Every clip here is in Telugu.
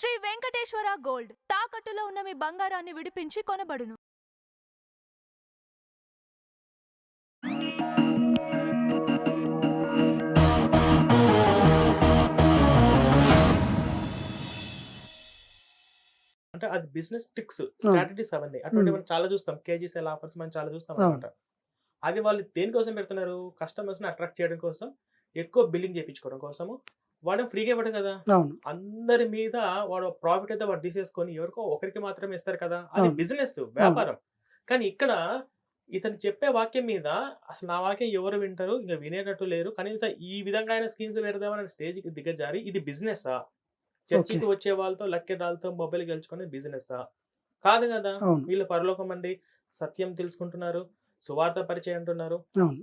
శ్రీ వెంకటేశ్వర గోల్డ్ తాకట్టులో ఉన్న మీ బంగారాన్ని విడిపించి కొనబడును. అంటే అది బిజినెస్ ట్రిక్స్, స్ట్రాటజీస్ అవన్నీ. అటువంటి మనం చాలా చూస్తాం. కేజీ సేల్ ఆఫర్స్ మనం చాలా చూస్తాం అన్నమాట. అది వాళ్ళు దేనికోసం పెడుతున్నారు? కస్టమర్స్ ని అట్రాక్ట్ చేయడం కోసం, ఎక్కువ బిల్లింగ్ చేయించుకోవడం కోసము. వాడు ఫ్రీగా ఇవ్వడం కదా, అందరి మీద వాడు ప్రాఫిట్ అయితే వాడు తీసేసుకొని ఎవరికో ఒకరికి మాత్రమే ఇస్తారు కదా. అది బిజినెస్, వ్యాపారం. కానీ ఇక్కడ ఇతను చెప్పే వాక్యం మీద అసలు నా వాక్యం ఎవరు వింటారు, ఇంకా వినేటట్టు లేరు, కనీసం ఈ విధంగా ఆయన స్కీమ్స్ పెడదామని స్టేజ్కి దిగజారి ఇది బిజినెస్ చర్చికి వచ్చే వాళ్ళతో లక్కీ డ్రాలతో మొబైల్ గెలుచుకునే బిజినెస్ కాదు కదా. వీళ్ళు పరలోకం అండి, సత్యం తెలుసుకుంటున్నారు, సువార్త పరిచయం అంటున్నారు.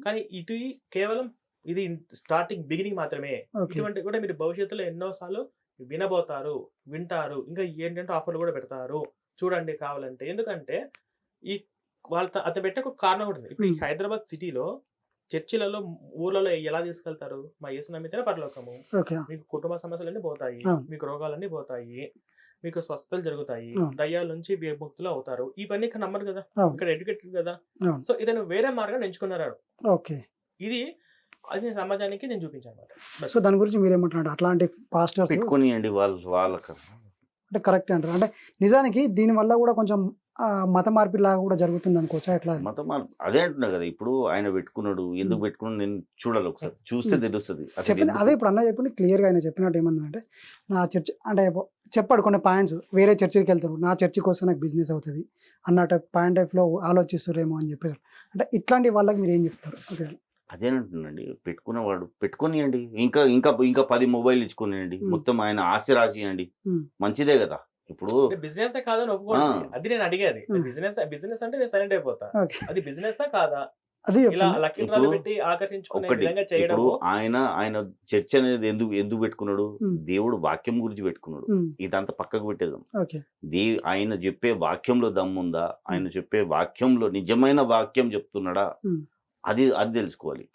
కానీ ఇది కేవలం ఇది స్టార్టింగ్ బిగినింగ్ మాత్రమే. ఇటువంటి కూడా మీరు భవిష్యత్తులో ఎన్నోసార్లు వినబోతారు, వింటారు, ఇంకా ఏంటంటే ఆఫర్లు కూడా పెడతారు చూడండి కావాలంటే. ఎందుకంటే ఈ వాళ్ళ అతను పెట్టే ఒక కారణం కూడా ఉంది. ఇప్పుడు హైదరాబాద్ సిటీలో చర్చిలలో ఊర్లలో ఎలా తీసుకెళ్తారు? మా యేసు నమ్మితేనే పరలోకము, మీకు కుటుంబ సమస్యలన్నీ పోతాయి, మీకు రోగాలన్నీ పోతాయి, మీకు స్వస్థతలు జరుగుతాయి, దయ్యాల నుంచి విముక్తులు అవుతారు. ఇవన్నీ ఇక్కడ నమ్మరు కదా, ఇక్కడ ఎడ్యుకేటెడ్ కదా. సో ఇతను వేరే మార్గాన్ని ఎంచుకున్నారు. ఇది అది సమాజానికి నేను చూపించాను. సో దాని గురించి మీరేమంటున్నారు? అట్లాంటి పాస్టర్స్ పెట్టుకోనియండి వాళ్ళకి అంటే కరెక్ట్ అంటారు. అంటే నిజానికి దీని వల్ల కూడా కొంచెం మత మార్పిడి లాగా కూడా జరుగుతుంది అనుకోవచ్చా? ఎట్లా మత మార్పు అదే అంటున్నా కదా. ఇప్పుడు ఆయన పెట్టుకున్నాడు, ఎందుకు పెట్టుకున్నాడు నేను చూడాలి, ఒకసారి చూస్తే తెలుస్తుంది. చెప్పింది అదే ఇప్పుడు అన్న చెప్పింది క్లియర్గా. ఆయన చెప్పినట్టు ఏమన్నా నా చర్చ్ అంటే చెప్పాడు కొన్ని పాయింట్స్, వేరే చర్చికి వెళ్తారు, నా చర్చి కోసం నాకు బిజినెస్ అవుతుంది అన్నట్టు పాయింట్ ఆఫ్ లో ఆలోచిస్తారేమో అని చెప్పారు. అంటే ఇట్లాంటి వాళ్ళకి మీరు ఏం చెప్తారు? ఓకే అదేనంటుందండి, పెట్టుకున్నవాడు పెట్టుకోనియండి, ఇంకా ఇంకా ఇంకా 10 మొబైల్ ఇచ్చుకోనియండి, మొత్తం ఆయన ఆస్తి రాసియండి, మంచిదే కదా. ఇప్పుడు బిజినెస్ కాదని ఒప్పుకోండి, అది నేను అడిగేది. బిజినెస్ బిజినెస్ అంటే నేను సైలెంట్ అయిపోతా. అది బిజినెస్ కాదా? ఇలా లక్కీ డ్రాలు పెట్టి ఆకర్షించుకునే విధంగా చేయడం. ఆయన చర్చ్ అనేది ఎందుకు పెట్టుకున్నాడు? దేవుడు వాక్యం గురించి పెట్టుకున్నాడు. ఇదంతా పక్కకు పెట్టేదాం. ఆయన చెప్పే వాక్యంలో దమ్ముందా? ఆయన చెప్పే వాక్యంలో నిజమైన వాక్యం చెప్తున్నాడా? అది తెలుసుకోవాలి.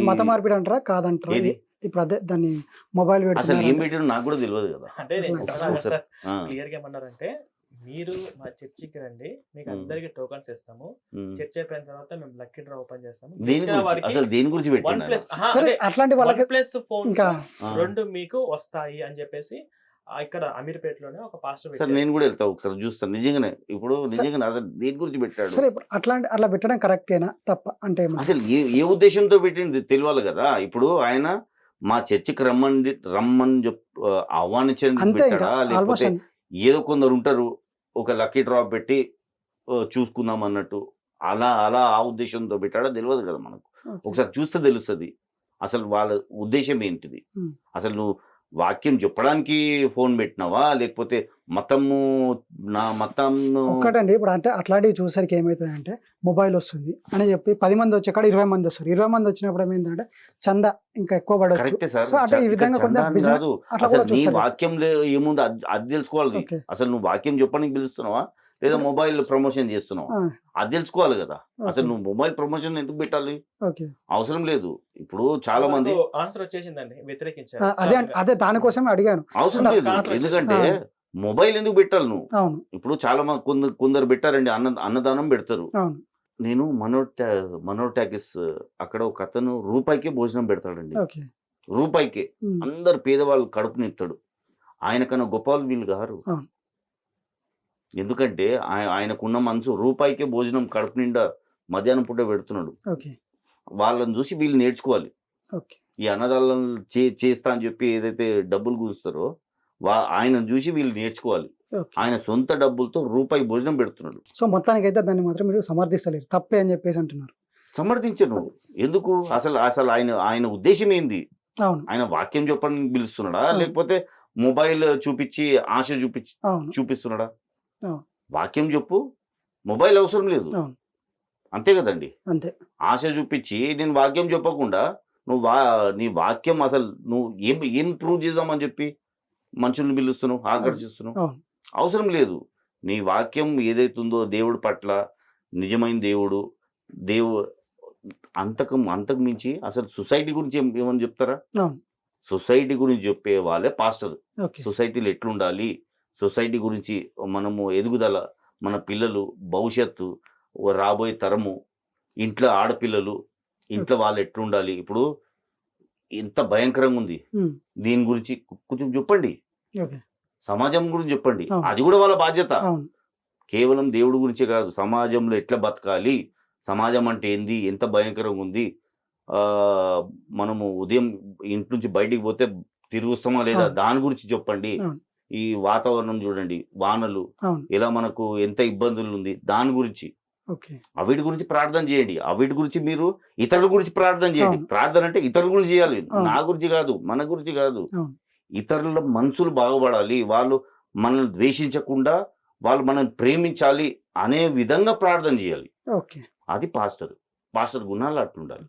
మత మార్పిడి అంటారా కాదంటారా? ఇప్పుడు అదే దాన్ని మొబైల్ అసలు ఏం పెట్టాడు నాకు కూడా తెలియదు కదా. అంటే క్లియర్ గా ఏమన్నారంటే, మీరు మా చర్చికి రండి, మీకు అందరికి టోకన్స్ ఇస్తాము, చర్చ్ అయిపోయిన తర్వాత మేము లక్కీ డ్రా ఓపెన్ చేస్తాము. అసలు దేని గురించి పెట్టాడు? అట్లాంటి వాళ్ళకి ప్లస్ ఫోన్ 2 మీకు వస్తాయి అని చెప్పేసి ఇక్కడ అమీర్పేటలోనే ఒక పాస్టర్. సార్ నేను కూడా వెళ్తా, ఒకసారి చూస్తాను నిజంగానే. ఇప్పుడు నిజంగానే అసలు దేని గురించి పెట్టాడు? సరే ఇప్పుడు అట్లా పెట్టడం కరెక్టేనా తప్ప? అంటే అసలు ఏ ఉద్దేశంతో పెట్టింది తెలియాలి కదా. ఇప్పుడు ఆయన మా చర్చికి రమ్మని ఆహ్వానించండి పెట్టాడా, లేకపోతే ఏదో కొందరు ఉంటారు ఒక లక్కీ డ్రాప్ పెట్టి చూసుకుందాం అన్నట్టు, అలా ఆ ఉద్దేశంతో పెట్టాడా తెలియదు కదా మనకు. ఒకసారి చూస్తే తెలుస్తుంది అసలు వాళ్ళ ఉద్దేశం ఏంటిది. అసలు నువ్వు వాక్యం చెప్పడానికి ఫోన్ పెట్టినావా, లేకపోతే నా మతం ఒక్కటండి. ఇప్పుడు అంటే అట్లాంటివి చూసరికి ఏమవుతుంది అంటే, మొబైల్ వస్తుంది అని చెప్పి 10 మంది వచ్చే కాడ 20 మంది వస్తారు. 20 మంది వచ్చినప్పుడు ఏమైందంటే చందా ఇంకా ఎక్కువ పడవచ్చు. అంటే ఈ విధంగా వాక్యంలో ఏముంది అది తెలుసుకోవాలి. అసలు నువ్వు వాక్యం చెప్పడానికి పిలుస్తున్నావా, లేదా మొబైల్ ప్రమోషన్ చేస్తున్నావు, అది తెలుసుకోవాలి కదా. అసలు నువ్వు మొబైల్ ప్రమోషన్ ఎందుకు పెట్టాలి? అవసరం లేదు. ఇప్పుడు చాలా మంది ఆన్సర్ వచ్చేసిందండి, వ్యతిరేకించారు. అదే దానికోసమే అడిగాను. అవసరం లేదు, ఎందుకంటే మొబైల్ ఎందుకు పెట్టాలి నువ్వు? ఇప్పుడు చాలా మంది కొందరు పెట్టారండి, అన్నదానం పెడతారు. నేను మనోర్ టాకీస్ అక్కడ ఒక అతను రూపాయికే భోజనం పెడతాడండి, రూపాయికే అందరు పేదవాళ్ళు కడుపు నిస్తాడు. ఆయన కన్నా గొప్ప వాళ్ళు వీళ్ళు గారు. ఎందుకంటే ఆయనకున్న మనసు రూపాయికే భోజనం కడుపు నిండా మధ్యాహ్నం పూట పెడుతున్నాడు. వాళ్ళని చూసి వీళ్ళు నేర్చుకోవాలి. ఈ అన్నదానం చేస్తా అని చెప్పి ఏదైతే డబ్బులు గుంచుతారో ఆయన చూసి వీళ్ళు నేర్చుకోవాలి. ఆయన సొంత డబ్బులతో రూపాయి భోజనం పెడుతున్నాడు. సో మొత్తానికి అయితే దాన్ని మాత్రం మీరు సమర్థిస్తలేరు, తప్పే అని చెప్పేసి అంటున్నారు. సమర్థించను ఎందుకు? అసలు ఆయన ఉద్దేశం ఏంది? ఆయన వాక్యం చెప్పడానికి పిలుస్తున్నాడా, లేకపోతే మొబైల్ చూపించి ఆశ చూపిస్తున్నాడా? వాక్యం చెప్పు, మొబైల్ అవసరం లేదు, అంతే కదండి. అంతే. ఆశ చూపించి నేను వాక్యం చెప్పకుండా నువ్వు నీ వాక్యం అసలు నువ్వు ఏం ప్రూవ్ చేద్దామని చెప్పి మనుషుల్ని పిలుస్తున్నావు, ఆకర్షిస్తున్నావు. అవసరం లేదు. నీ వాక్యం ఏదైతుందో దేవుడి పట్ల, నిజమైన దేవుడు అంతకు మించి అసలు సొసైటీ గురించి ఏమని చెప్తారా? సొసైటీ గురించి చెప్పే వాళ్ళే పాస్టర్. ఓకే. సొసైటీలో ఎట్లుండాలి, సొసైటీ గురించి మనము ఎదుగుదల, మన పిల్లలు భవిష్యత్తు, రాబోయే తరము, ఇంట్లో ఆడపిల్లలు, ఇంట్లో వాళ్ళు ఎట్లుండాలి. ఇప్పుడు ఎంత భయంకరంగా ఉంది, ఉమ్, దీని గురించి కొంచెం చెప్పండి. ఓకే. సమాజం గురించి చెప్పండి, అవును. అది కూడా వాళ్ళ బాధ్యత. అవును. కేవలం దేవుడి గురించే కాదు, సమాజంలో ఎట్లా బతకాలి, సమాజం అంటే ఏంది, ఎంత భయంకరంగా ఉంది. ఆ మనము ఉదయం ఇంటి నుంచి బయటికి పోతే తిరిగి వస్తామా లేదా, అవును. దాని గురించి చెప్పండి. అవును. ఈ వాతావరణం చూడండి, వానలు అవును. ఎలా మనకు ఎంత ఇబ్బందులు ఉంది, దాని గురించి, ఓకే. అవిటి గురించి ప్రార్థన చేయండి. అవిటి గురించి మీరు ఇతరుల గురించి ప్రార్థన చేయండి. అవును. ప్రార్థన అంటే ఇతరుల గురించి చేయాలి, అవును. నా గురించి కాదు, మన గురించి కాదు. అవును. ఇతరుల మనసులు బాగుపడాలి, వాళ్ళు మనల్ని ద్వేషించకుండా వాళ్ళు మనల్ని ప్రేమించాలి అనే విధంగా ప్రార్థన చేయాలి. ఓకే. అది పాస్టర్ గుణాలు అట్లుండాలి.